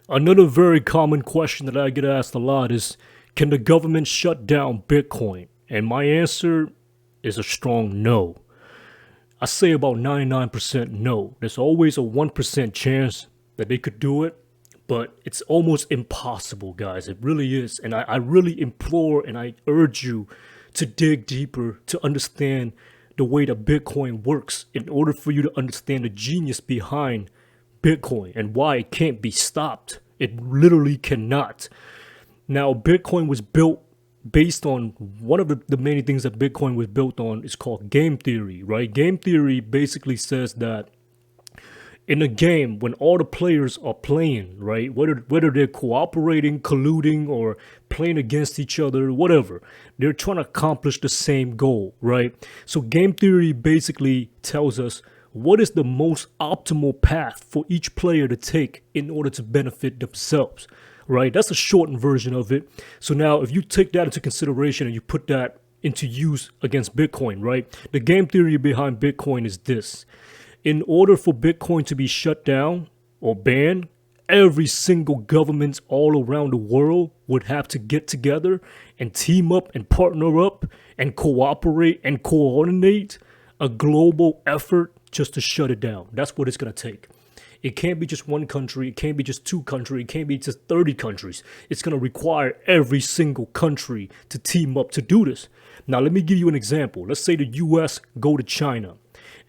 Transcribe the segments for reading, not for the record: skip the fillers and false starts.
Another very common question that I get asked a lot is, can the government shut down Bitcoin? And my answer is a strong no. I say about 99% no. There's always a 1% chance that they could do it, but it's almost impossible, guys. It really is. And I really implore and I urge you to dig deeper to understand the way that Bitcoin works in order for you to understand the genius behind Bitcoin and why it can't be stopped. It literally cannot. Now, Bitcoin was built based on one of the many things that Bitcoin was built on is called game theory, right? Game theory basically says that in a game, when all the players are playing, right, whether they're cooperating, colluding, or playing against each other, whatever, they're trying to accomplish the same goal, right? So game theory basically tells us what is the most optimal path for each player to take in order to benefit themselves, right? That's a shortened version of it. So now if you take that into consideration and you put that into use against Bitcoin, right? The game theory behind Bitcoin is this. In order for Bitcoin to be shut down or banned, every single government all around the world would have to get together and team up and partner up and cooperate and coordinate a global effort just to shut it down. That's what it's going to take. It can't be just one country. It can't be just two countries. It can't be just 30 countries. It's going to require every single country to team up to do this. Now, let me give you an example. Let's say the US go to China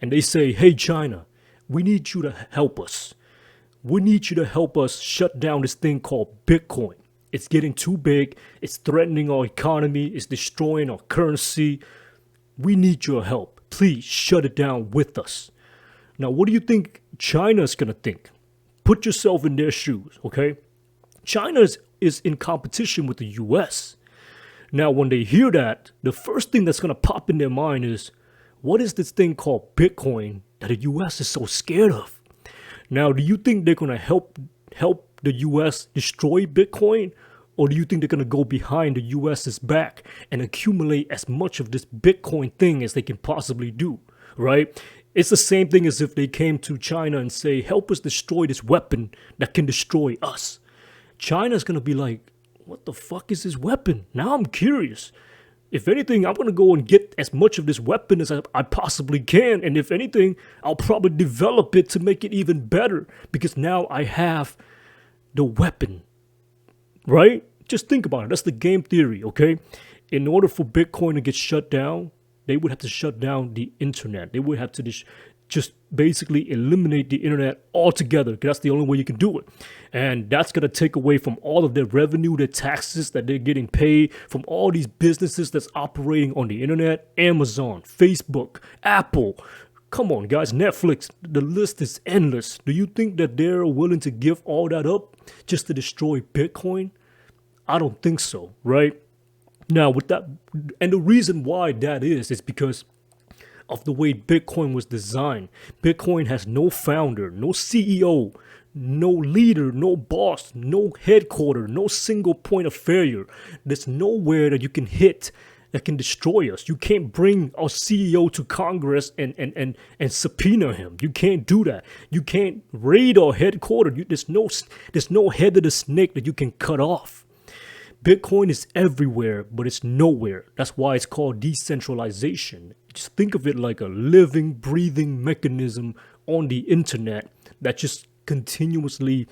and they say, hey, China, we need you to help us. We need you to help us shut down this thing called Bitcoin. It's getting too big. It's threatening our economy. It's destroying our currency. We need your help. Please shut it down with us. Now, what do you think China's going to think? Put yourself in their shoes, okay? China is in competition with the US. Now, when they hear that, the first thing that's going to pop in their mind is, what is this thing called Bitcoin that the US is so scared of? Now, do you think they're going to help the US destroy Bitcoin? Or do you think they're going to go behind the US's back and accumulate as much of this Bitcoin thing as they can possibly do, right? It's the same thing as if they came to China and say, help us destroy this weapon that can destroy us. China's going to be like, what the fuck is this weapon? Now I'm curious. If anything, I'm going to go and get as much of this weapon as I possibly can. And if anything, I'll probably develop it to make it even better because now I have the weapon, right? Just think about it. That's the game theory, okay? In order for Bitcoin to get shut down, they would have to shut down the internet. They would have to just basically eliminate the internet altogether because that's the only way you can do it. And that's going to take away from all of their revenue, their taxes that they're getting paid from all these businesses that's operating on the internet, Amazon, Facebook, Apple. Come on, guys, Netflix, the list is endless. Do you think that they're willing to give all that up just to destroy Bitcoin? I don't think so, right? Now, with that, and the reason why that is because of the way Bitcoin was designed. Bitcoin has no founder, no CEO, no leader, no boss, no headquarters, no single point of failure. There's nowhere that you can hit that can destroy us. You can't bring our CEO to Congress and subpoena him. You can't do that. You can't raid our headquarters. There's no head of the snake that you can cut off. Bitcoin is everywhere, but it's nowhere. That's why it's called decentralization. Just think of it like a living, breathing mechanism on the internet that just continuously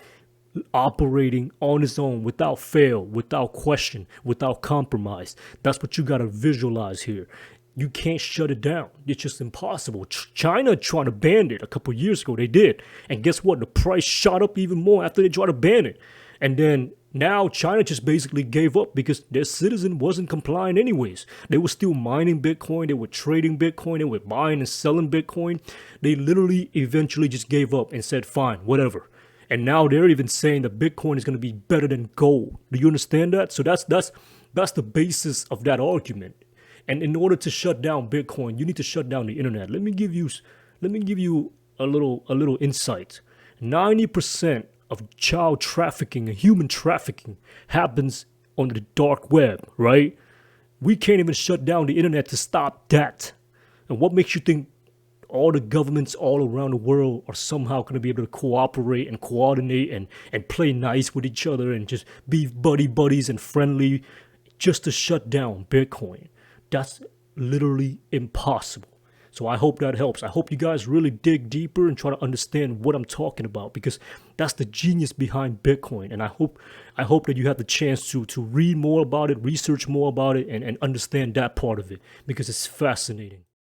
operating on its own without fail, without question, without compromise. That's what you got to visualize here. You can't shut it down. It's just impossible. China tried to ban it a couple of years ago. They did. And guess what? The price shot up even more after they tried to ban it. And then now China just basically gave up because their citizen wasn't complying anyways. They were still mining Bitcoin. They were trading Bitcoin. They were buying and selling Bitcoin. They literally eventually just gave up and said, fine, whatever. And now they're even saying that Bitcoin is going to be better than gold. Do you understand that? So that's the basis of that argument. And in order to shut down Bitcoin, you need to shut down the internet. Let me give you a little insight. 90% of child trafficking and human trafficking happens on the dark web, right? We can't even shut down the internet to stop that. And what makes you think all the governments all around the world are somehow going to be able to cooperate and coordinate and play nice with each other and just be buddies and friendly just to shut down Bitcoin. That's literally impossible. So I hope that helps. I hope you guys really dig deeper and try to understand what I'm talking about, because that's the genius behind Bitcoin. And I hope that you have the chance to read more about it, research more about it, and understand that part of it, because it's fascinating.